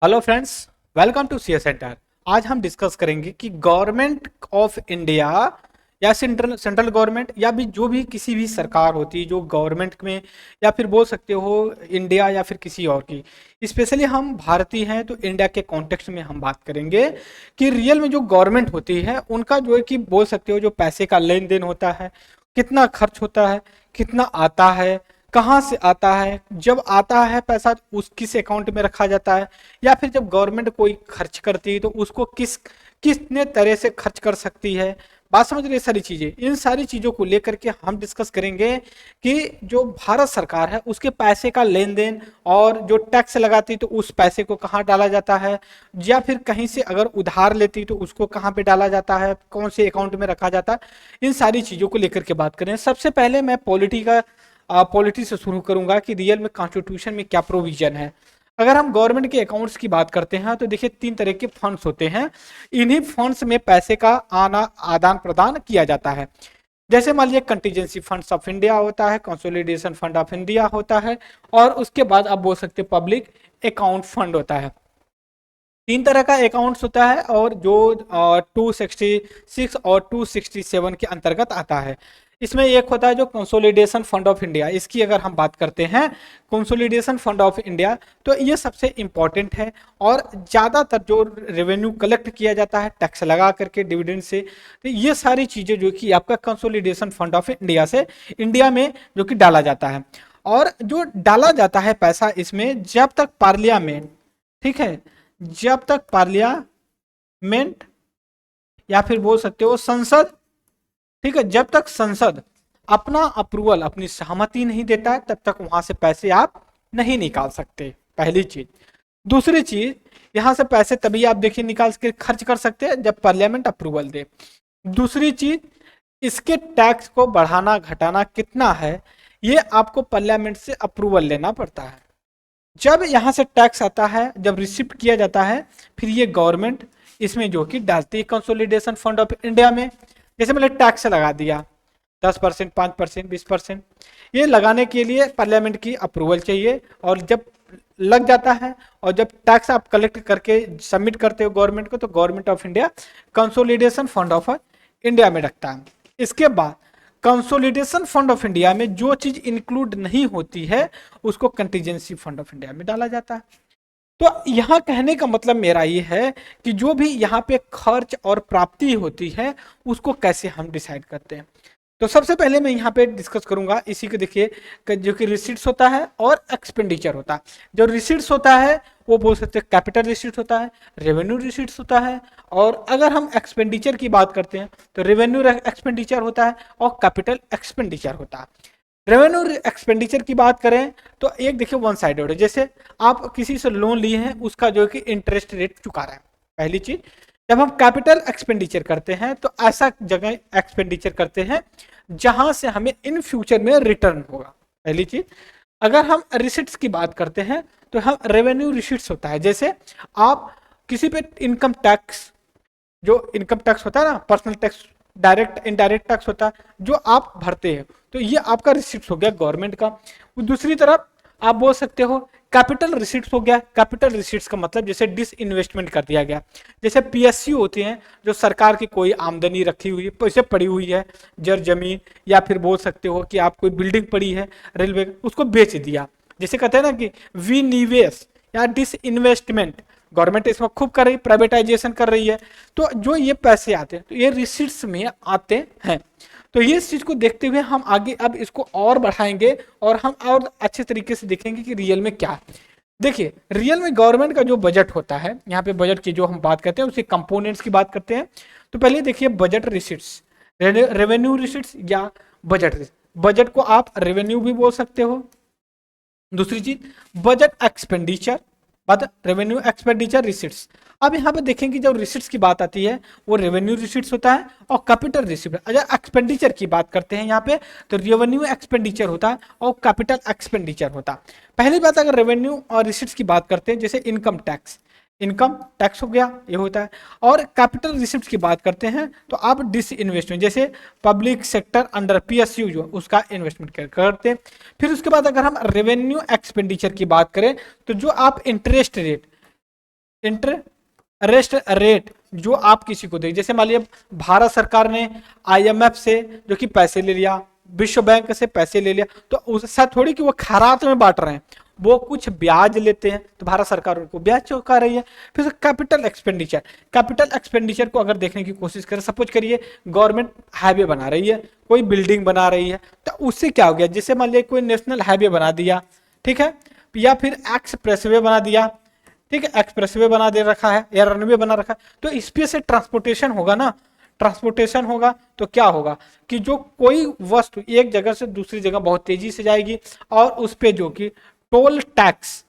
Hello friends, welcome to CA centre. आज हम discuss करेंगे कि गवर्नमेंट ऑफ इंडिया या सेंट्रल गवर्नमेंट या भी जो भी किसी भी सरकार होती है जो गवर्नमेंट में, या फिर बोल सकते हो इंडिया या फिर किसी और की। स्पेशली हम भारतीय हैं तो इंडिया के कॉन्टेक्स्ट में हम बात करेंगे कि रियल में जो गवर्नमेंट होती है उनका जो है कि बोल सकते हो जो पैसे का लेन देन होता है, कितना खर्च होता है, कितना आता है, कहाँ से आता है, जब आता है पैसा उस किस अकाउंट में रखा जाता है, या फिर जब गवर्नमेंट कोई खर्च करती है तो उसको कितने तरह से खर्च कर सकती है। बात समझ रहे, सारी चीजें, इन सारी चीजों को लेकर के हम डिस्कस करेंगे कि जो भारत सरकार है उसके पैसे का लेन देन, और जो टैक्स लगाती है तो उस पैसे को कहाँ डाला जाता है, या फिर कहीं से अगर उधार लेती है तो उसको कहाँ पे डाला जाता है, कौन से अकाउंट में रखा जाता है। इन सारी चीजों को लेकर के बात करें। सबसे पहले मैं पॉलिटी से शुरू करूंगा कि रियल में कॉन्स्टिट्यूशन में क्या प्रोविजन है। अगर हम गवर्नमेंट के अकाउंट्स की बात करते हैं तो देखिए 3 तरह के फंड्स होते हैं। इन्हीं फंड्स में पैसे का आना आदान प्रदान किया जाता है। जैसे मान लीजिए कंटीजेंसी फंड्स ऑफ इंडिया होता है, कंसोलिडेशन फंड ऑफ इंडिया होता है, और उसके बाद आप बोल सकते हैं पब्लिक अकाउंट फंड होता है। 3 तरह का अकाउंट्स होता है और जो 266 और 267 के अंतर्गत आता है। इसमें एक होता है जो कंसोलिडेशन फंड ऑफ इंडिया। इसकी अगर हम बात करते हैं कंसोलिडेशन फंड ऑफ इंडिया, तो ये सबसे इंपॉर्टेंट है और ज़्यादातर जो रेवेन्यू कलेक्ट किया जाता है टैक्स लगा करके, डिविडेंड से, तो ये सारी चीज़ें जो कि आपका कंसोलिडेशन फंड ऑफ इंडिया से इंडिया में जो कि डाला जाता है। और जो डाला जाता है पैसा इसमें, जब तक पार्लियामेंट, ठीक है, जब तक पार्लियामेंट या फिर बोल सकते हो संसद, ठीक है, जब तक संसद अपना अप्रूवल, अपनी सहमति नहीं देता है तब तक वहां से पैसे आप नहीं निकाल सकते, पहली चीज। दूसरी चीज, यहां से पैसे तभी आप देखिए निकाल के खर्च कर सकते हैं जब पार्लियामेंट अप्रूवल दे। दूसरी चीज, इसके टैक्स को बढ़ाना घटाना कितना है ये आपको पार्लियामेंट से अप्रूवल लेना पड़ता है। जब यहां से टैक्स आता है, जब रिसिप्ट किया जाता है, फिर ये गवर्नमेंट इसमें जो कि डालती है कंसोलिडेशन फंड ऑफ इंडिया में। जैसे मैंने टैक्स लगा दिया 10%, 5%, 20%, ये लगाने के लिए पार्लियामेंट की अप्रूवल चाहिए। और जब लग जाता है और जब टैक्स आप कलेक्ट करके सबमिट करते हो गवर्नमेंट को, तो government of India consolidation fund of India में रखता है। इसके बाद कंसोलिडेशन फंड ऑफ इंडिया में जो चीज इंक्लूड नहीं होती है उसको कंटीजेंसी फंड ऑफ इंडिया में डाला जाता है। तो यहां कहने का मतलब मेरा ये है कि जो भी यहाँ पे खर्च और प्राप्ति होती है उसको कैसे हम डिसाइड करते हैं। तो सबसे पहले मैं यहाँ पे डिस्कस करूंगा इसी को। देखिए जो कि रिसीट्स होता है और एक्सपेंडिचर होता है। जो रिसीट्स होता है वो बोल सकते हैं कैपिटल रिसीट्स होता है, रेवेन्यू रिसीट्स होता है, और अगर हम एक्सपेंडिचर की बात करते हैं तो रेवेन्यू एक्सपेंडिचर होता है और कैपिटल एक्सपेंडिचर होता है। रेवेन्यू एक्सपेंडिचर की बात करें तो एक देखिए वन साइडेड है। जैसे आप किसी से लोन लिए हैं, उसका जो है कि इंटरेस्ट रेट चुका रहे हैं, पहली चीज। जब हम कैपिटल एक्सपेंडिचर करते हैं तो ऐसा जगह एक्सपेंडिचर करते हैं जहां से हमें इन फ्यूचर में रिटर्न होगा, पहली चीज। अगर हम रिसिट्स की बात करते हैं तो हम रेवेन्यू रिसिट्स होता है। जैसे आप किसी पे इनकम टैक्स, जो इनकम टैक्स होता है ना, personal tax, direct indirect tax होता है, जो आप भरते हैं, तो ये आपका रिसिप्ट हो गया गवर्नमेंट का। दूसरी तरफ आप बोल सकते हो कैपिटल रिसिट्स हो गया। कैपिटल रिसिट्स का मतलब जैसे डिस इन्वेस्टमेंट कर दिया गया। जैसे पीएसयू होते हैं, जो सरकार की कोई आमदनी रखी हुई है, पैसे पड़ी हुई है, जर जमीन, या फिर बोल सकते हो कि आप कोई बिल्डिंग पड़ी है रेलवे, उसको बेच दिया। जैसे कहते हैं ना कि विनिवेश या डिस इन्वेस्टमेंट, गवर्नमेंट इसमें खूब कर रही, प्राइवेटाइजेशन कर रही है, तो जो ये पैसे आते हैं तो ये रिसीट्स में आते हैं। तो ये चीज को देखते हुए हम आगे अब इसको और बढ़ाएंगे और हम और अच्छे तरीके से देखेंगे कि रियल में क्या है। देखिए रियल में गवर्नमेंट का जो बजट होता है, यहाँ पे बजट की जो हम बात करते हैं उसके कंपोनेंट्स की बात करते हैं। तो पहले देखिए बजट रिसिट्स, रेवेन्यू रिसिट्स या बजट। बजट को आप रेवेन्यू भी बोल सकते हो। दूसरी चीज बजट एक्सपेंडिचर, बात रेवेन्यू एक्सपेंडिचर रिसिट्स। अब यहाँ पे देखेंगे जब रिसिट्स की बात आती है वो रेवेन्यू रिसिट्स होता है और कैपिटल रिसिप्ट। अगर एक्सपेंडिचर की बात करते हैं यहाँ पे तो रेवेन्यू एक्सपेंडिचर होता है और कैपिटल एक्सपेंडिचर होता है। पहली बात, अगर रेवेन्यू और रिसिट्स की बात करते हैं, जैसे इनकम टैक्स, इनकम टैक्स हो गया, ये होता है। और कैपिटल रिसिप्ट की बात करते हैं तो आप डिस इन्वेस्टमेंट, जैसे पब्लिक सेक्टर अंडर पीएसयू जो उसका इन्वेस्टमेंट करते हैं। फिर उसके बाद अगर हम रेवेन्यू एक्सपेंडिचर की बात करें तो जो आप इंटरेस्ट रेट, इंटरेस्ट रेट जो आप किसी को दे, जैसे मान लीजिए भारत सरकार ने आईएमएफ से जो कि पैसे ले लिया, विश्व बैंक से पैसे ले लिया, तो उससे थोड़ी कि वो खैरात में बांट रहे हैं, वो कुछ ब्याज लेते हैं तो भारत सरकार उनको ब्याज चुका रही है। फिर कैपिटल एक्सपेंडिचर, कैपिटल एक्सपेंडिचर को अगर देखने की कोशिश करें, सपोज करिए गवर्नमेंट हाईवे बना रही है, कोई बिल्डिंग बना रही है, तो उससे क्या हो गया, जैसे मान लीजिए कोई नेशनल हाईवे बना दिया, ठीक है, या फिर एक्सप्रेसवे बना दिया, ठीक है, एक्सप्रेसवे बना दे रखा है या रनवे बना रखा है, तो इस पे से ट्रांसपोर्टेशन होगा ना, ट्रांसपोर्टेशन होगा तो क्या होगा कि जो कोई वस्तु एक जगह से दूसरी जगह बहुत तेजी से जाएगी और उस पे जो कि टोल टैक्स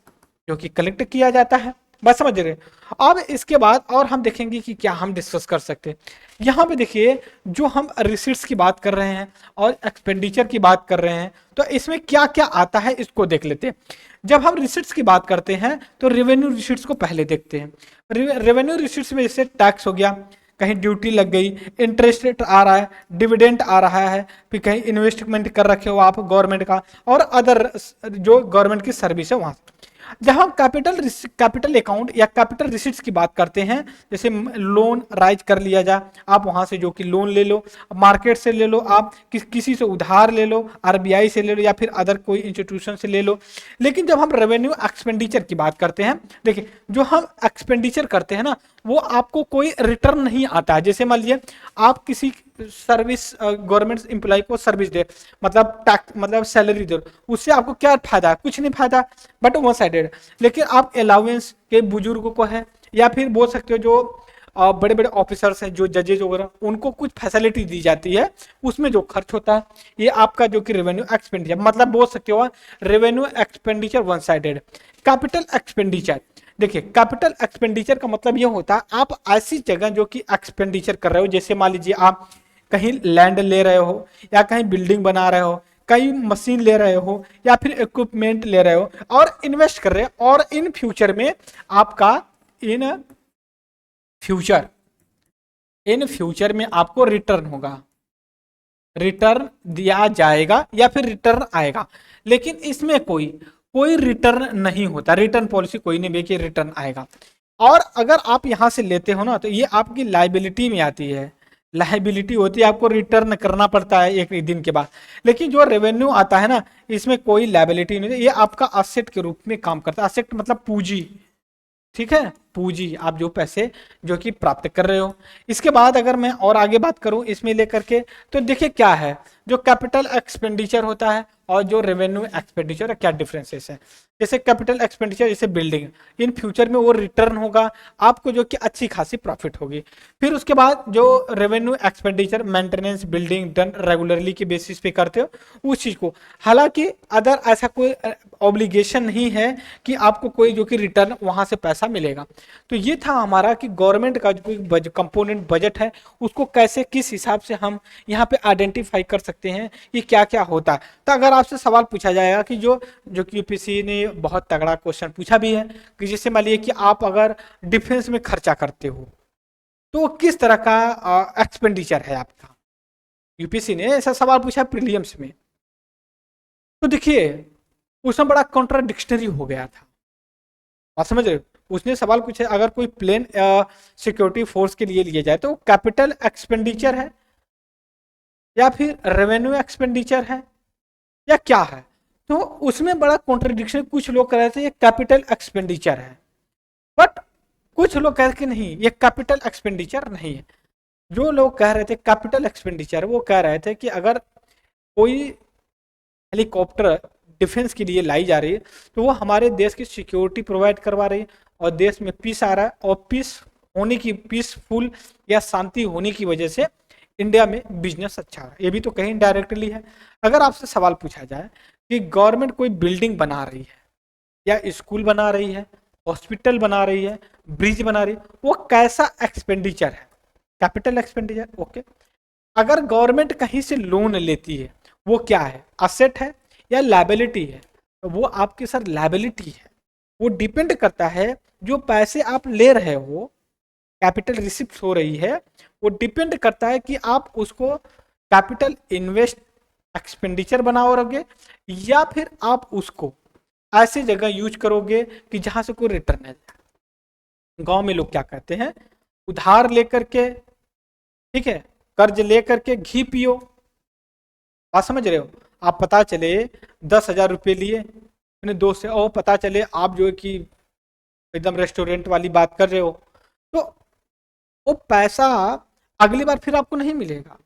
जो कि कलेक्ट किया जाता है, बस समझ रहे। अब इसके बाद और हम देखेंगे कि क्या हम डिस्कस कर सकते हैं। यहाँ पे देखिए जो हम रिसीट्स की बात कर रहे हैं और एक्सपेंडिचर की बात कर रहे हैं, तो इसमें क्या क्या आता है इसको देख लेते हैं। जब हम रिसीट्स की बात करते हैं तो रेवेन्यू रिसीट्स को पहले देखते हैं। रेवेन्यू रिसीट्स में जैसे टैक्स हो गया, कहीं ड्यूटी लग गई, इंटरेस्ट रेट आ रहा है, डिविडेंड आ रहा है, फिर कहीं इन्वेस्टमेंट कर रखे हो आप गवर्नमेंट का, और अदर जो गवर्नमेंट की सर्विस है वहां से। जब हम कैपिटल अकाउंट या कैपिटल रिसीट्स की बात करते हैं, जैसे लोन राइज कर लिया जाए, आप वहां से जो कि लोन ले लो, मार्केट से ले लो, आप किसी से उधार ले लो, आरबीआई से ले लो या फिर अदर कोई इंस्टीट्यूशन से ले लो। लेकिन जब हम रेवेन्यू एक्सपेंडिचर की बात करते हैं, देखिए जो हम एक्सपेंडिचर करते हैं ना, वो आपको कोई रिटर्न नहीं आता है। जैसे मान लीजिए आप किसी सर्विस गवर्नमेंट एम्प्लॉय को सर्विस दे, मतलब टैक्स मतलब सैलरी दे, उससे आपको क्या फायदा है, कुछ नहीं फायदा, बट वन साइडेड। लेकिन आप अलाउंस के बुजुर्गों को है या फिर बोल सकते हो जो बड़े बड़े ऑफिसर्स हैं, जो जजेज वगैरह, उनको कुछ फैसिलिटी दी जाती है, उसमें जो खर्च होता है ये आपका जो कि रेवेन्यू एक्सपेंडिचर, मतलब बोल सकते हो revenue expenditure one sided. Capital expenditure, देखिए कैपिटल एक्सपेंडिचर का मतलब ये होता है आप ऐसी जगह जो कि एक्सपेंडिचर कर रहे हो, जैसे मान लीजिए आप कहीं लैंड ले रहे हो या कहीं बिल्डिंग बना रहे हो, कहीं मशीन ले रहे हो या फिर इक्विपमेंट ले रहे हो और इन्वेस्ट कर रहे हो, और इन फ्यूचर में आपका इन फ्यूचर में आपको रिटर्न होगा, रिटर्न दिया जाएगा या फिर रिटर्न आएगा। लेकिन इसमें कोई रिटर्न नहीं होता, रिटर्न पॉलिसी कोई नहीं कि रिटर्न आएगा। और अगर आप यहां से लेते हो ना, तो ये आपकी लाइबिलिटी में आती है, लाइबिलिटी होती है, आपको रिटर्न करना पड़ता है एक दिन के बाद। लेकिन जो रेवेन्यू आता है ना, इसमें कोई लाइबिलिटी नहीं, ये आपका असेट के रूप में काम करता है। असेट मतलब पूंजी, ठीक है, पूंजी, आप जो पैसे जो कि प्राप्त कर रहे हो। इसके बाद अगर मैं और आगे बात करूं इसमें लेकर के, तो देखिए क्या है जो कैपिटल एक्सपेंडिचर होता है और जो रेवेन्यू एक्सपेंडिचर है, क्या डिफरेंसेस है। जैसे कैपिटल एक्सपेंडिचर, जैसे बिल्डिंग, इन फ्यूचर में वो रिटर्न होगा आपको जो कि अच्छी खासी प्रॉफिट होगी। फिर उसके बाद जो revenue expenditure, maintenance, building done regularly के बेसिस पे करते हो उस चीज को। हालांकि अदर ऐसा कोई ऑब्लिगेशन नहीं है कि आपको कोई जो कि रिटर्न वहां से पैसा मिलेगा। तो ये था हमारा कि गवर्नमेंट का जो कंपोनेंट बजट है उसको कैसे, किस हिसाब से हम यहाँ पे आइडेंटिफाई कर सकते हैं ये क्या क्या होता है। तो अगर आपसे सवाल पूछा जाएगा कि जो कि यूपीएससी ने बहुत तगड़ा क्वेश्चन पूछा भी है कि जैसे मान लीजिए कि आप अगर डिफेंस में खर्चा करते हो तो किस तरह का एक्सपेंडिचर है आपका, यूपीएससी ने ऐसा सवाल पूछा प्रीलिम्स में। तो देखिए उसमें बड़ा कॉन्ट्राडिक्शनरी हो गया था, बात समझ रहे हो। उसने सवाल पूछा अगर कोई प्लेन सिक्योरिटी फोर्स के लिए लिए जाए तो कैपिटल एक्सपेंडिचर है या फिर रेवेन्यू एक्सपेंडिचर है या क्या है। तो उसमें बड़ा कॉन्ट्रडिक्शन, कुछ लोग कह रहे थे ये कैपिटल एक्सपेंडिचर है, बट कुछ लोग कह रहे थे नहीं ये कैपिटल एक्सपेंडिचर नहीं है। जो लोग कह रहे थे कैपिटल एक्सपेंडिचर, वो कह रहे थे कि अगर कोई हेलीकॉप्टर डिफेंस के लिए लाई जा रही है तो वो हमारे देश की सिक्योरिटी प्रोवाइड करवा रही है और देश में पीस आ रहा है, और पीसफुल या शांति होने की वजह से इंडिया में बिजनेस अच्छा है। ये भी तो कहीं डायरेक्टली है। अगर आपसे सवाल पूछा जाए कि गवर्नमेंट कोई बिल्डिंग बना रही है या स्कूल बना रही है, हॉस्पिटल बना रही है, ब्रिज बना रही है, वो कैसा एक्सपेंडिचर है, कैपिटल एक्सपेंडिचर, ओके। अगर गवर्नमेंट कहीं से लोन लेती है वो क्या है, असेट है या लायबिलिटी है, तो वो आपके सर लायबिलिटी है। वो डिपेंड करता है जो पैसे आप ले रहे हो, कैपिटल रिसिप्ट हो रही है, वो डिपेंड करता है कि आप उसको कैपिटल इन्वेस्ट एक्सपेंडिचर बनाओगे या फिर आप उसको ऐसी जगह यूज करोगे कि जहां से कोई रिटर्न है। गांव में लोग क्या कहते हैं, उधार लेकर के, ठीक है, कर्ज लेकर के घी पियो। बात समझ रहे हो? आप पता चले 10,000 रुपये लिए अपने दोस्त से, और पता चले आप जो है कि एकदम रेस्टोरेंट वाली बात कर रहे हो, तो वो पैसा अगली बार फिर आपको नहीं मिलेगा,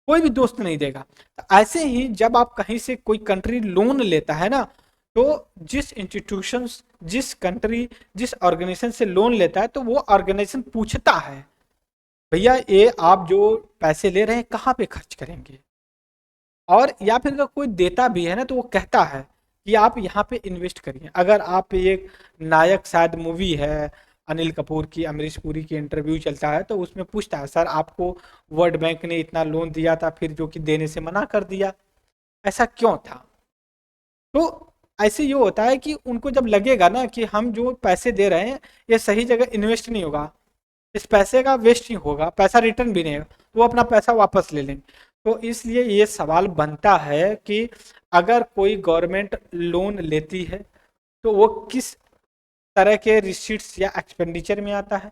कोई भी दोस्त नहीं देगा। तो ऐसे ही जब आप कहीं से कोई कंट्री लोन लेता है ना, तो जिस इंस्टीट्यूशन, जिस कंट्री, जिस ऑर्गेनाइजेशन से लोन लेता है, तो वो ऑर्गेनाइजेशन पूछता है भैया ये आप जो पैसे ले रहे हैं कहाँ पे खर्च करेंगे, और या फिर अगर कोई देता भी है ना तो वो कहता है कि आप यहाँ पे इन्वेस्ट करिए। अगर आप एक नायक, शायद मूवी है अनिल कपूर की, अमरीश पुरी की इंटरव्यू चलता है, तो उसमें पूछता है सर आपको वर्ल्ड बैंक ने इतना लोन दिया था फिर जो कि देने से मना कर दिया, ऐसा क्यों था? तो ऐसे ये होता है कि उनको जब लगेगा ना कि हम जो पैसे दे रहे हैं ये सही जगह इन्वेस्ट नहीं होगा, इस पैसे का वेस्ट ही होगा, पैसा रिटर्न भी नहीं होगा, तो वो अपना पैसा वापस ले लेंगे। तो इसलिए ये सवाल बनता है कि अगर कोई गवर्नमेंट लोन लेती है तो वो किस तरह के रिसीट्स या एक्सपेंडिचर में आता है।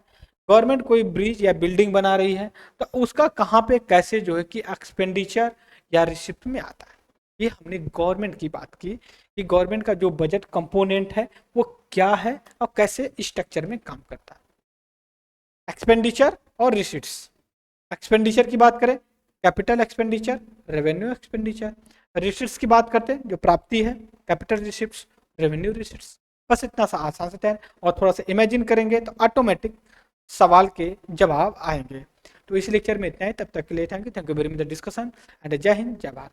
गवर्नमेंट कोई ब्रिज या बिल्डिंग बना रही है तो उसका कहाँ पे कैसे जो है कि एक्सपेंडिचर या रिसिप्ट में आता है। ये हमने गवर्नमेंट की बात की कि गवर्नमेंट का जो बजट कंपोनेंट है वो क्या है और कैसे स्ट्रक्चर में काम करता है। एक्सपेंडिचर और रिसिट्स। एक्सपेंडिचर की बात करें, capital expenditure, revenue expenditure. Receipts की बात करते हैं, जो प्राप्ति है, कैपिटल रिसिप्ट्स, रेवेन्यू रिसिप्ट्स। बस इतना सा आसान से तैयार, और थोड़ा सा इमेजिन करेंगे तो ऑटोमेटिक सवाल के जवाब आएंगे। तो इस लेक्चर में इतना है, तब तक के लिए thank you very much the discussion and जय हिंद जय भारत।